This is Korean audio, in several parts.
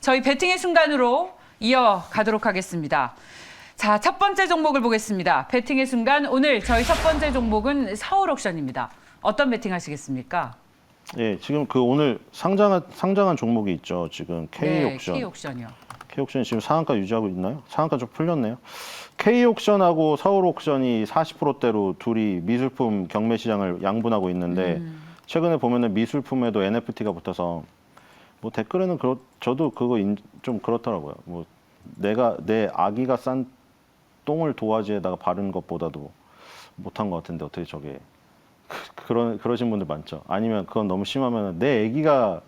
저희 배팅의 순간으로 이어가도록 하겠습니다. 자, 첫 번째 종목을 보겠습니다. 배팅의 순간, 오늘 저희 첫 번째 종목은 서울옥션입니다. 어떤 배팅 하시겠습니까? 예, 지금 그 오늘 상장한 종목이 있죠. 지금 K옥션. 네, K옥션이요. K옥션이 지금 상한가 유지하고 있나요? 상한가 좀 풀렸네요. K옥션하고 서울옥션이 40%대로 둘이 미술품 경매 시장을 양분하고 있는데 최근에 보면은 미술품에도 NFT가 붙어서 뭐 댓글에는 저도 그거 좀 그렇더라고요. 뭐 내 아기가 싼 똥을 도화지에다가 바른 것보다도 못한 것 같은데 어떻게 저게 그러신 분들 많죠. 아니면 그건 너무 심하면 내 아기가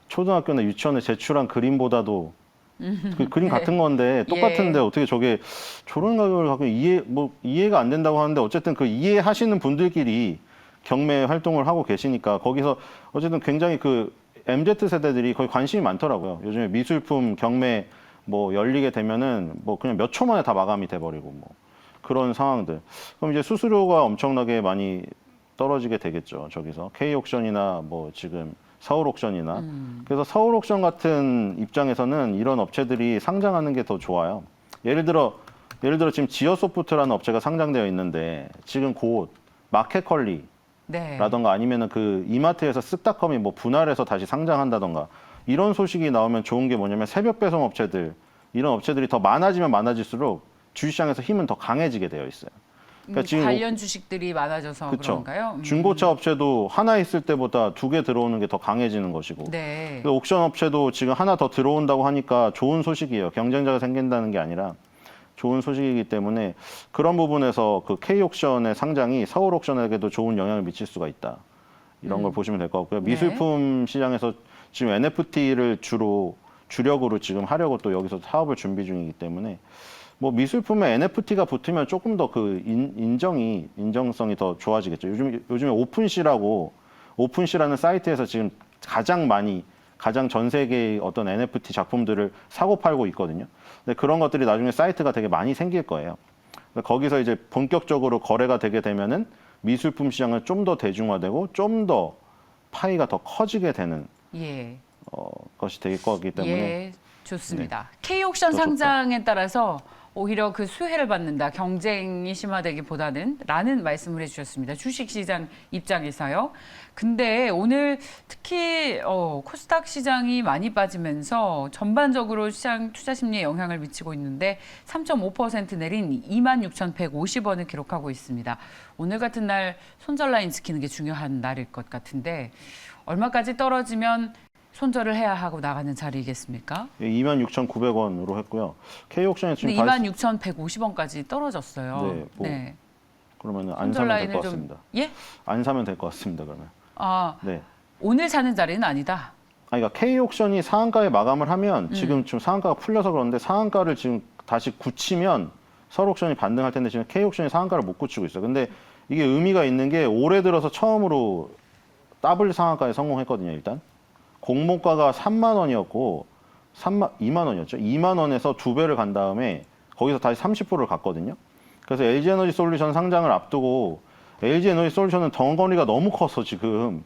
초등학교나 유치원에 제출한 그림보다도 그 그림 네. 같은 건데 똑같은데 어떻게 저게 저런 가격을 갖고 이해가 안 된다고 하는데 어쨌든 그 이해하시는 분들끼리 경매 활동을 하고 계시니까 거기서 어쨌든 굉장히 그 MZ 세대들이 거의 관심이 많더라고요. 요즘에 미술품 경매 뭐 열리게 되면은 뭐 그냥 몇 초 만에 다 마감이 돼버리고 뭐 그런 상황들. 그럼 이제 수수료가 엄청나게 많이 떨어지게 되겠죠. 저기서 K옥션이나 뭐 지금 서울옥션이나. 그래서 서울옥션 같은 입장에서는 이런 업체들이 상장하는 게 더 좋아요. 예를 들어 지금 지어소프트라는 업체가 상장되어 있는데 지금 곧 마켓컬리 네. 라던가 아니면은 그 이마트에서 쓱닷컴이 뭐 분할해서 다시 상장한다던가 이런 소식이 나오면 좋은 게 뭐냐면 새벽 배송 업체들 이런 업체들이 더 많아지면 많아질수록 주식시장에서 힘은 더 강해지게 되어 있어요. 그러니까 지금 관련 주식들이 많아져서 그쵸. 그런가요? 중고차 업체도 하나 있을 때보다 2개 들어오는 게 더 강해지는 것이고 네. 그 옥션 업체도 지금 하나 더 들어온다고 하니까 좋은 소식이에요. 경쟁자가 생긴다는 게 아니라 좋은 소식이기 때문에 그런 부분에서 그 K옥션의 상장이 서울옥션에게도 좋은 영향을 미칠 수가 있다. 이런 걸 보시면 될 것 같고요. 네. 미술품 시장에서 지금 NFT를 주력으로 지금 하려고 또 여기서 사업을 준비 중이기 때문에 뭐 미술품에 NFT가 붙으면 조금 더 그 인정성이 더 좋아지겠죠. 요즘에 오픈시라는 사이트에서 지금 가장 전 세계의 어떤 NFT 작품들을 사고 팔고 있거든요. 근데 그런 것들이 나중에 사이트가 되게 많이 생길 거예요. 거기서 이제 본격적으로 거래가 되게 되면은 미술품 시장은 좀 더 대중화되고 좀 더 파이가 더 커지게 되는 예. 것이 될 거기 때문에 예, 좋습니다. K옥션 더 좋다. 상장에 따라서 오히려 그 수혜를 받는다, 경쟁이 심화되기보다는 라는 말씀을 해주셨습니다. 주식시장 입장에서요. 근데 오늘 특히 코스닥 시장이 많이 빠지면서 전반적으로 시장 투자 심리에 영향을 미치고 있는데 3.5% 내린 26,150원을 기록하고 있습니다. 오늘 같은 날 손절라인 지키는 게 중요한 날일 것 같은데 얼마까지 떨어지면 손절을 해야 하고 나가는 자리이겠습니까? 26,900원으로 했고요. K옥션이 지금 근데 26,150원까지 떨어졌어요. 네, 그러면 안 손절 사면 될 라인을 것 좀 같습니다. 예? 안 사면 될 것 같습니다. 그러면. 아, 네. 오늘 사는 자리는 아니다. 그러니까 K옥션이 상한가에 마감을 하면 지금 상한가가 풀려서 그런데 상한가를 지금 다시 굳히면 서울옥션이 반등할 텐데 지금 K옥션이 상한가를 못 굳히고 있어요. 근데 이게 의미가 있는 게 올해 들어서 처음으로 더블 상한가에 성공했거든요. 일단 공모가가 3만 원이었고 2만 원이었죠. 2만 원에서 2배를 간 다음에 거기서 다시 30%를 갔거든요. 그래서 LG에너지 솔루션 상장을 앞두고 LG에너지 솔루션은 덩어리가 너무 커서 지금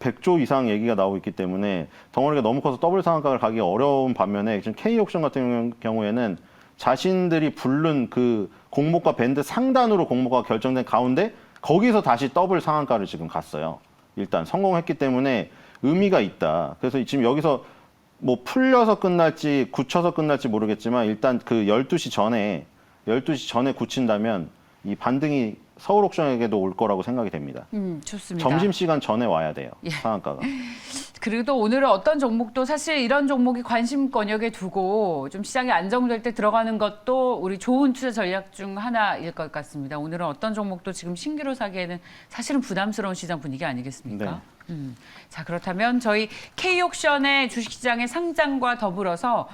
100조 이상 얘기가 나오고 있기 때문에 덩어리가 너무 커서 더블 상한가를 가기 어려운 반면에 지금 K옥션 같은 경우에는 자신들이 부른 그 공모가 밴드 상단으로 공모가 결정된 가운데 거기서 다시 더블 상한가를 지금 갔어요. 일단 성공했기 때문에 의미가 있다. 그래서 지금 여기서 뭐 풀려서 끝날지 굳혀서 끝날지 모르겠지만 일단 그 12시 전에 굳힌다면 이 반등이 서울옥션에게도 올 거라고 생각이 됩니다. 좋습니다. 점심시간 전에 와야 돼요. 예. 상한가가. 그리고 또 오늘은 어떤 종목도 사실 이런 종목이 관심권역에 두고 좀 시장이 안정될 때 들어가는 것도 우리 좋은 투자 전략 중 하나일 것 같습니다. 오늘은 어떤 종목도 지금 신규로 사기에는 사실은 부담스러운 시장 분위기 아니겠습니까? 네. 자, 그렇다면 저희 K옥션의 주식시장의 상장과 더불어서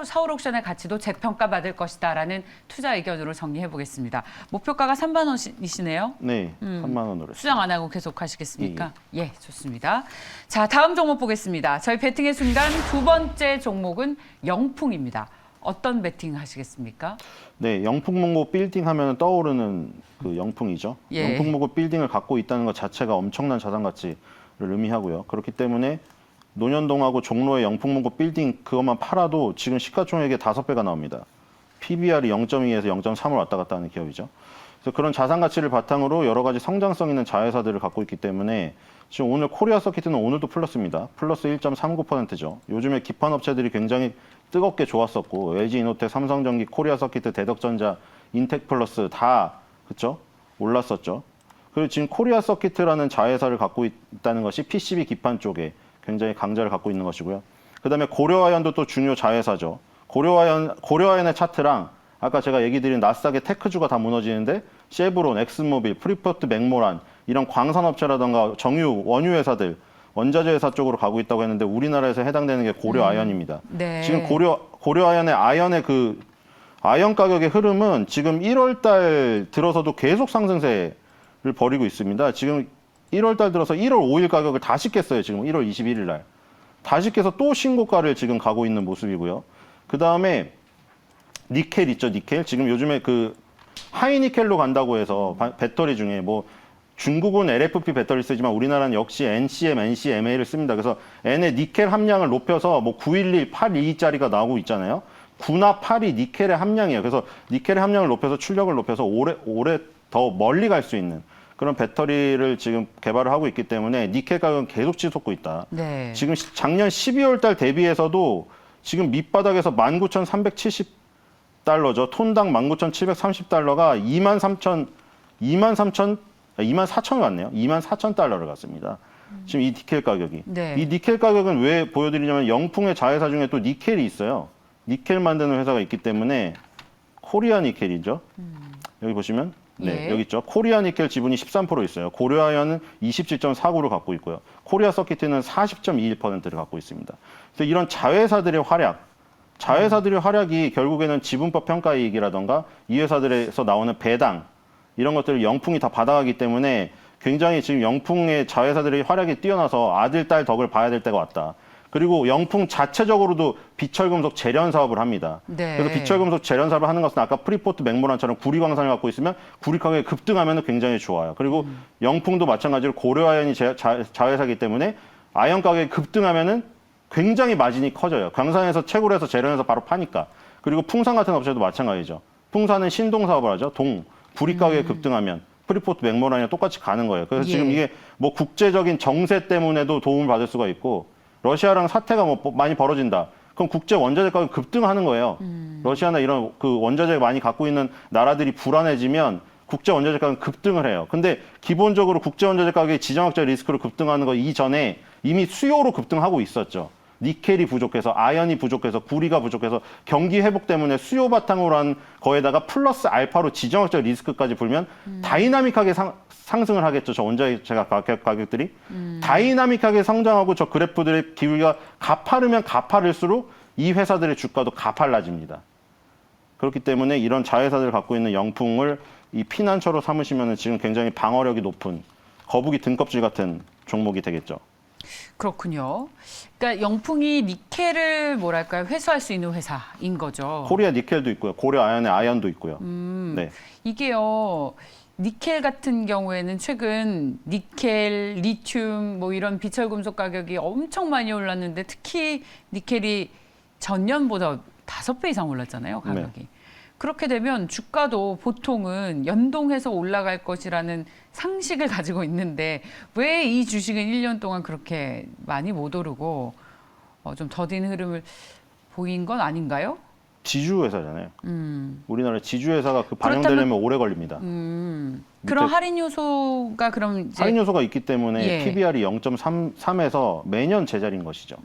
서울옥션의 가치도 재평가받을 것이다라는 투자 의견으로 정리해 보겠습니다. 목표가가 3만 원이시네요. 네, 3만 원으로 했습니다. 수정 안 하고 계속 하시겠습니까? 예, 좋습니다. 자, 다음 종목 보겠습니다. 저희 배팅의 순간 두 번째 종목은 영풍입니다. 어떤 배팅 하시겠습니까? 네, 영풍문고 빌딩 하면 떠오르는 그 영풍이죠. 예. 영풍문고 빌딩을 갖고 있다는 것 자체가 엄청난 자산 가치를 의미하고요. 그렇기 때문에 논현동하고 종로의 영풍문고 빌딩 그것만 팔아도 지금 시가총액의 5배가 나옵니다. PBR이 0.2에서 0.3을 왔다 갔다 하는 기업이죠. 그래서 그런 자산 가치를 바탕으로 여러 가지 성장성 있는 자회사들을 갖고 있기 때문에 지금 오늘 코리아 서키트는 오늘도 플러스입니다. 플러스 1.39%죠. 요즘에 기판 업체들이 굉장히 뜨겁게 좋았었고 LG 이노텍, 삼성전기, 코리아 서키트, 대덕전자, 인텍플러스 다 그쵸? 올랐었죠. 그리고 지금 코리아 서키트라는 자회사를 갖고 있다는 것이 PCB 기판 쪽에 굉장히 강자를 갖고 있는 것이고요. 그다음에 고려아연도 또 중요 자회사죠. 고려아연의 차트랑 아까 제가 얘기 드린 나스닥의 테크주가 다 무너지는데 쉐브론, 엑슨모빌, 프리포트 맥모란 이런 광산업체라던가 정유, 원유 회사들, 원자재 회사 쪽으로 가고 있다고 했는데 우리나라에서 해당되는 게 고려아연입니다. 네. 지금 고려아연의 아연의 아연 가격의 흐름은 지금 1월 달 들어서도 계속 상승세를 벌이고 있습니다. 지금 1월 달 들어서 1월 5일 가격을 다시 깼어요. 지금 1월 21일 날. 다시 깨서 또 신고가를 지금 가고 있는 모습이고요. 그 다음에 니켈 있죠, 니켈. 지금 요즘에 하이니켈로 간다고 해서 배터리 중에 뭐 중국은 LFP 배터리 쓰지만 우리나라는 역시 NCM, NCMA를 씁니다. 그래서 N의 니켈 함량을 높여서 뭐 911, 822짜리가 나오고 있잖아요. 9나 8이 니켈의 함량이에요. 그래서 니켈의 함량을 높여서 출력을 높여서 오래 더 멀리 갈 수 있는 그런 배터리를 지금 개발을 하고 있기 때문에 니켈 가격은 계속 치솟고 있다. 네. 지금 작년 12월 달 대비해서도 지금 밑바닥에서 19,370달러죠. 톤당 19,730달러가 24,000을 갔네요. 24,000달러를 갔습니다. 지금 이 니켈 가격이. 네. 이 니켈 가격은 왜 보여드리냐면 영풍의 자회사 중에 또 니켈이 있어요. 니켈 만드는 회사가 있기 때문에 코리아 니켈이죠. 여기 보시면 네, 예. 여기 있죠. 코리아 니켈 지분이 13% 있어요. 고려아연은 27.49를 갖고 있고요. 코리아 서키트는 40.21%를 갖고 있습니다. 그래서 이런 자회사들의 활약이 결국에는 지분법 평가이익이라던가 이 회사들에서 나오는 배당 이런 것들을 영풍이 다 받아가기 때문에 굉장히 지금 영풍의 자회사들의 활약이 뛰어나서 아들, 딸 덕을 봐야 될 때가 왔다. 그리고 영풍 자체적으로도 비철금속 재련 사업을 합니다. 네. 그래서 비철금속 재련 사업을 하는 것은 아까 프리포트 맥모란처럼 구리광산을 갖고 있으면 구리 가격이 급등하면 굉장히 좋아요. 그리고 영풍도 마찬가지로 고려아연이 자회사이기 때문에 아연 가격이 급등하면은 굉장히 마진이 커져요. 광산에서 채굴 해서 재련해서 바로 파니까. 그리고 풍산 같은 업체도 마찬가지죠. 풍산은 신동 사업을 하죠. 구리 가격이 급등하면 프리포트 맥모란이랑 똑같이 가는 거예요. 그래서 예. 지금 이게 뭐 국제적인 정세 때문에도 도움을 받을 수가 있고 러시아랑 사태가 뭐 많이 벌어진다. 그럼 국제 원자재 가격이 급등하는 거예요. 러시아나 이런 원자재 많이 갖고 있는 나라들이 불안해지면 국제 원자재 가격은 급등을 해요. 근데 기본적으로 국제 원자재 가격이 지정학적 리스크로 급등하는 거 이전에 이미 수요로 급등하고 있었죠. 니켈이 부족해서, 아연이 부족해서, 구리가 부족해서 경기 회복 때문에 수요 바탕으로 한 거에다가 플러스 알파로 지정학적 리스크까지 불면 다이나믹하게 상승을 하겠죠. 저 원자재 가격들이. 다이나믹하게 성장하고 저 그래프들의 기울기가 가파르면 가파를수록 이 회사들의 주가도 가팔라집니다. 그렇기 때문에 이런 자회사들을 갖고 있는 영풍을 이 피난처로 삼으시면 지금 굉장히 방어력이 높은 거북이 등껍질 같은 종목이 되겠죠. 그렇군요. 그러니까 영풍이 니켈을 뭐랄까요 회수할 수 있는 회사인 거죠. 코리아 니켈도 있고요. 고려 아연의 아연도 있고요. 네. 이게요. 니켈 같은 경우에는 최근 니켈, 리튬 뭐 이런 비철금속 가격이 엄청 많이 올랐는데 특히 니켈이 전년보다 5배 이상 올랐잖아요, 가격이. 네. 그렇게 되면 주가도 보통은 연동해서 올라갈 것이라는 상식을 가지고 있는데 왜 이 주식은 1년 동안 그렇게 많이 못 오르고 좀 더딘 흐름을 보인 건 아닌가요? 지주 회사잖아요. 우리나라 지주 회사가 반영되려면 오래 걸립니다. 그런 할인 요소가 그럼 이제 할인 요소가 있기 때문에 예. PBR이 0.33에서 매년 제자리인 것이죠.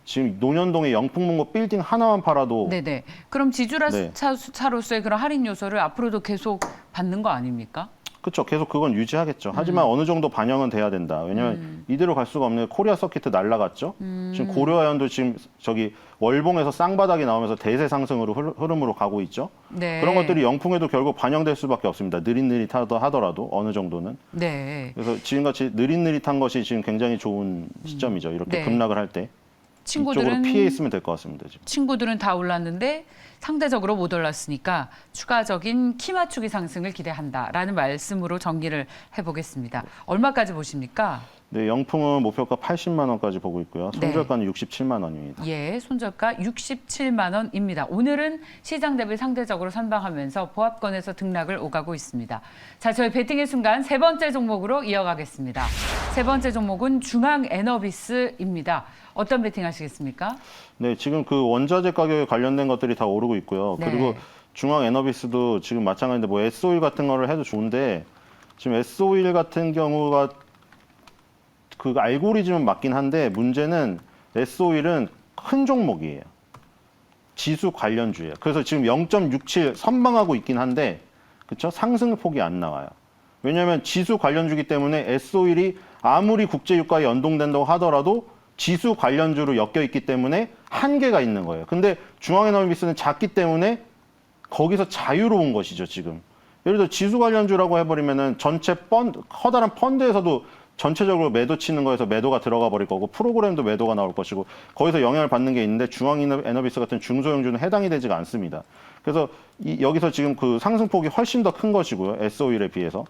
지금 논현동의 영풍문고 빌딩 하나만 팔아도 네네. 그럼 네. 지주차로서의 그런 할인 요소를 앞으로도 계속 받는 거 아닙니까? 그렇죠. 계속 그건 유지하겠죠. 하지만 어느 정도 반영은 돼야 된다. 왜냐하면 이대로 갈 수가 없는 게 코리아 서키트 날라갔죠. 지금 고려아연도 지금 저기 월봉에서 쌍바닥이 나오면서 대세 상승으로 흐름으로 가고 있죠. 네. 그런 것들이 영풍에도 결국 반영될 수밖에 없습니다. 느릿느릿하더라도 어느 정도는. 네. 그래서 지금같이 느릿느릿한 것이 지금 굉장히 좋은 시점이죠. 이렇게 네. 급락을 할 때. 이쪽으로 피해 있으면 될 것 같습니다. 지금. 친구들은 다 올랐는데 상대적으로 못 올랐으니까 추가적인 키 맞추기 상승을 기대한다라는 말씀으로 정리를 해보겠습니다. 얼마까지 보십니까? 네, 영풍은 목표가 80만 원까지 보고 있고요. 네. 손절가는 67만 원입니다. 예, 손절가 67만 원입니다. 오늘은 시장 대비 상대적으로 선방하면서 보합권에서 등락을 오가고 있습니다. 자, 저희 베팅의 순간 세 번째 종목으로 이어가겠습니다. 세 번째 종목은 중앙에너비스입니다. 어떤 베팅 하시겠습니까? 네, 지금 그 원자재 가격에 관련된 것들이 다 오르고 있고요. 네. 그리고 중앙에너비스도 지금 마찬가지인데 뭐 S-오일 같은 거를 해도 좋은데 지금 S-오일 같은 경우가 그 알고리즘은 맞긴 한데 문제는 S-오일은 큰 종목이에요. 지수 관련주예요. 그래서 지금 0.67 선방하고 있긴 한데 그렇죠? 상승폭이 안 나와요. 왜냐하면 지수 관련주기 때문에 S-오일이 아무리 국제유가에 연동된다고 하더라도 지수 관련주로 엮여 있기 때문에 한계가 있는 거예요. 근데 중앙에너비스는 작기 때문에 거기서 자유로운 것이죠, 지금. 예를 들어 지수 관련주라고 해버리면은 전체 커다란 펀드에서도 전체적으로 매도 치는 거에서 매도가 들어가 버릴 거고 프로그램도 매도가 나올 것이고 거기서 영향을 받는 게 있는데 중앙에너비스 같은 중소형주는 해당이 되지가 않습니다. 그래서 여기서 지금 그 상승폭이 훨씬 더 큰 것이고요. S-오일에 비해서.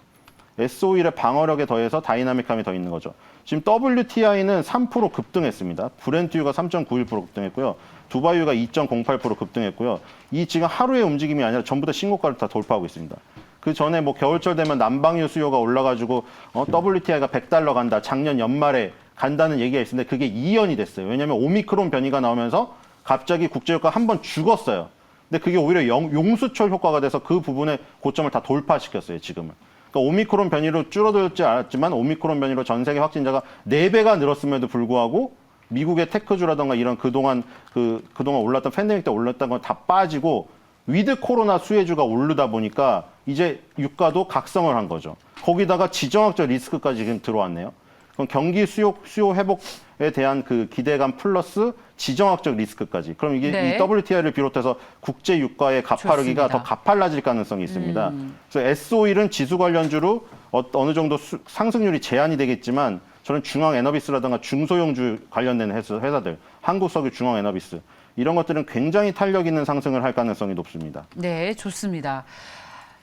S-오일의 방어력에 더해서 다이나믹함이 더 있는 거죠. 지금 WTI는 3% 급등했습니다. 브렌트유가 3.91% 급등했고요. 두바이유가 2.08% 급등했고요. 이 지금 하루의 움직임이 아니라 전부 다 신고가를 다 돌파하고 있습니다. 그 전에 뭐 겨울철 되면 난방유 수요가 올라가지고 WTI가 $100 간다. 작년 연말에 간다는 얘기가 있었는데 그게 2연이 됐어요. 왜냐하면 오미크론 변이가 나오면서 갑자기 국제유가 한 번 죽었어요. 근데 그게 오히려 용수철 효과가 돼서 그 부분의 고점을 다 돌파시켰어요, 지금은. 그러니까 오미크론 변이로 줄어들지 않았지만 오미크론 변이로 전 세계 확진자가 4배가 늘었음에도 불구하고 미국의 테크주라던가 이런 그동안 올랐던 팬데믹 때 올랐던 건 다 빠지고 위드 코로나 수혜주가 오르다 보니까 이제 유가도 각성을 한 거죠. 거기다가 지정학적 리스크까지 지금 들어왔네요. 그럼 경기 수요 회복에 대한 그 기대감 플러스 지정학적 리스크까지. 그럼 이게 네. 이 WTI를 비롯해서 국제 유가의 가파르기가 좋습니다. 더 가팔라질 가능성이 있습니다. 그래서 S-오일은 지수 관련주로 어느 정도 상승률이 제한이 되겠지만 저는 중앙에너비스라든가 중소형주 관련된 회사들, 한국석유 중앙에너비스 이런 것들은 굉장히 탄력 있는 상승을 할 가능성이 높습니다. 네, 좋습니다.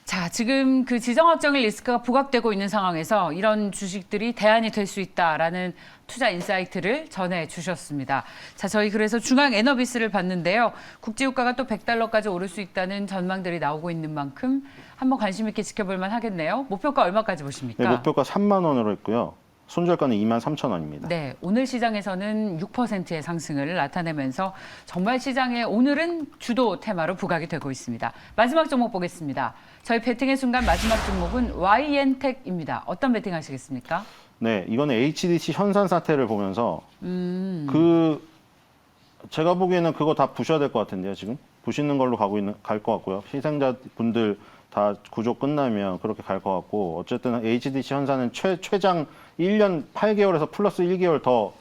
자, 지금 그 지정학적인 리스크가 부각되고 있는 상황에서 이런 주식들이 대안이 될 수 있다라는 투자 인사이트를 전해 주셨습니다. 자, 저희 그래서 중앙에너비스를 봤는데요. 국제유가가 또 $100까지 오를 수 있다는 전망들이 나오고 있는 만큼 한번 관심 있게 지켜볼 만 하겠네요. 목표가 얼마까지 보십니까? 네, 목표가 3만 원으로 했고요. 손절가는 23,000원입니다. 네, 오늘 시장에서는 6%의 상승을 나타내면서 정말 시장에 오늘은 주도 테마로 부각이 되고 있습니다. 마지막 종목 보겠습니다. 저희 베팅의 순간 마지막 종목은 YN텍입니다. 어떤 베팅 하시겠습니까? 네, 이거는 HDC 현산 사태를 보면서 제가 보기에는 그거 다 부셔야 될 것 같은데요, 지금. 부시는 걸로 갈 것 같고요. 희생자분들 다 구조 끝나면 그렇게 갈 것 같고 어쨌든 HDC 현산은 최장 1년 8개월에서 플러스 1개월 더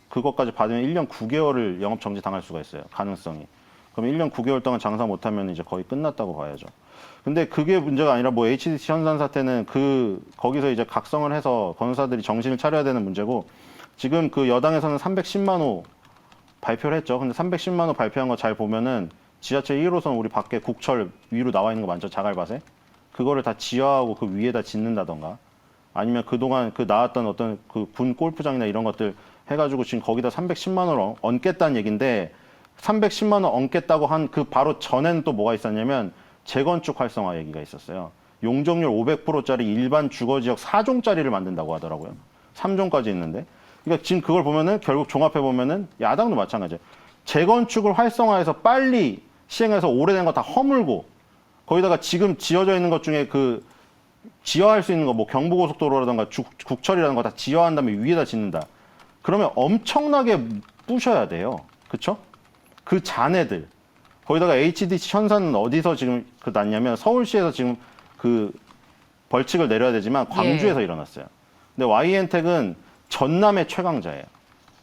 그것까지 받으면 1년 9개월을 영업 정지 당할 수가 있어요. 가능성이. 그럼 1년 9개월 동안 장사 못하면 이제 거의 끝났다고 봐야죠. 근데 그게 문제가 아니라 뭐 HDC 현산 사태는 거기서 이제 각성을 해서 건설사들이 정신을 차려야 되는 문제고 지금 그 여당에서는 310만 호 발표를 했죠. 근데 310만 호 발표한 거 잘 보면은 지하철 1호선 우리 밖에 국철 위로 나와 있는 거 많죠. 자갈밭에. 그거를 다 지하하고 그 위에다 짓는다던가 아니면 그동안 나왔던 어떤 그 군 골프장이나 이런 것들 해가지고 지금 거기다 310만 원을 얹겠다는 얘기인데 310만 원 얹겠다고 한 그 바로 전에는 또 뭐가 있었냐면 재건축 활성화 얘기가 있었어요. 용적률 500%짜리 일반 주거지역 4종짜리를 만든다고 하더라고요. 3종까지 있는데. 그러니까 지금 그걸 보면은 결국 종합해 보면은 야당도 마찬가지예요. 재건축을 활성화해서 빨리 시행해서 오래된 거 다 허물고 거기다가 지금 지어져 있는 것 중에 지어할 수 있는 거 뭐 경부고속도로라든가 국철이라는 거 다 지어한 다음에 위에다 짓는다. 그러면 엄청나게 부셔야 돼요. 그렇죠? 그 잔해들. 거기다가 HDC 현산은 어디서 지금 났냐면 서울시에서 지금 벌칙을 내려야 되지만 광주에서 일어났어요. 근데 YN텍은 전남의 최강자예요.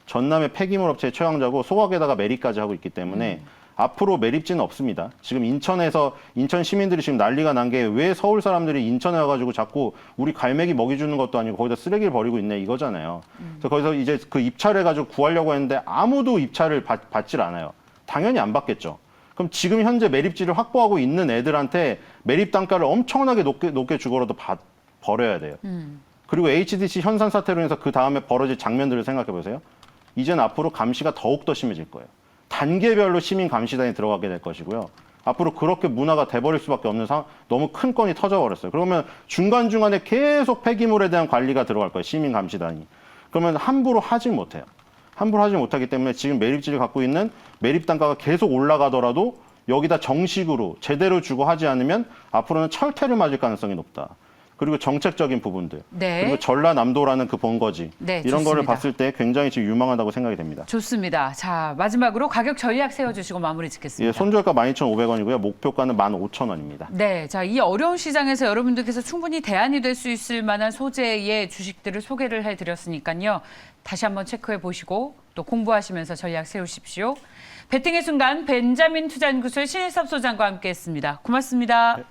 전남의 폐기물 업체의 최강자고 소각에다가 메리까지 하고 있기 때문에 앞으로 매립지는 없습니다. 지금 인천에서 인천 시민들이 지금 난리가 난 게 왜 서울 사람들이 인천에 와가지고 자꾸 우리 갈매기 먹이 주는 것도 아니고 거기다 쓰레기를 버리고 있네 이거잖아요. 그래서 거기서 이제 그 입찰해가지고 구하려고 했는데 아무도 입찰을 받질 않아요. 당연히 안 받겠죠. 그럼 지금 현재 매립지를 확보하고 있는 애들한테 매립 단가를 엄청나게 높게 주고라도 버려야 돼요. 그리고 HDC 현산 사태로 인해서 그 다음에 벌어질 장면들을 생각해 보세요. 이제는 앞으로 감시가 더욱 더 심해질 거예요. 단계별로 시민 감시단이 들어가게 될 것이고요. 앞으로 그렇게 문화가 돼버릴 수밖에 없는 상황, 너무 큰 건이 터져버렸어요. 그러면 중간중간에 계속 폐기물에 대한 관리가 들어갈 거예요. 시민 감시단이. 그러면 함부로 하지 못해요. 함부로 하지 못하기 때문에 지금 매립지를 갖고 있는 매립 단가가 계속 올라가더라도 여기다 정식으로 제대로 주고 하지 않으면 앞으로는 철퇴를 맞을 가능성이 높다. 그리고 정책적인 부분들, 네. 그리고 전라남도라는 그 본거지 네, 이런 거를 좋습니다. 봤을 때 굉장히 지금 유망하다고 생각이 됩니다. 좋습니다. 자, 마지막으로 가격 전략 세워주시고 마무리 짓겠습니다. 예, 손절가 12,500원이고요. 목표가는 15,000원입니다. 네, 자, 이 어려운 시장에서 여러분들께서 충분히 대안이 될 수 있을 만한 소재의 주식들을 소개를 해드렸으니까요. 다시 한번 체크해 보시고 또 공부하시면서 전략 세우십시오. 베팅의 순간 벤자민 투자연구소의 신일섭 소장과 함께했습니다. 고맙습니다. 네.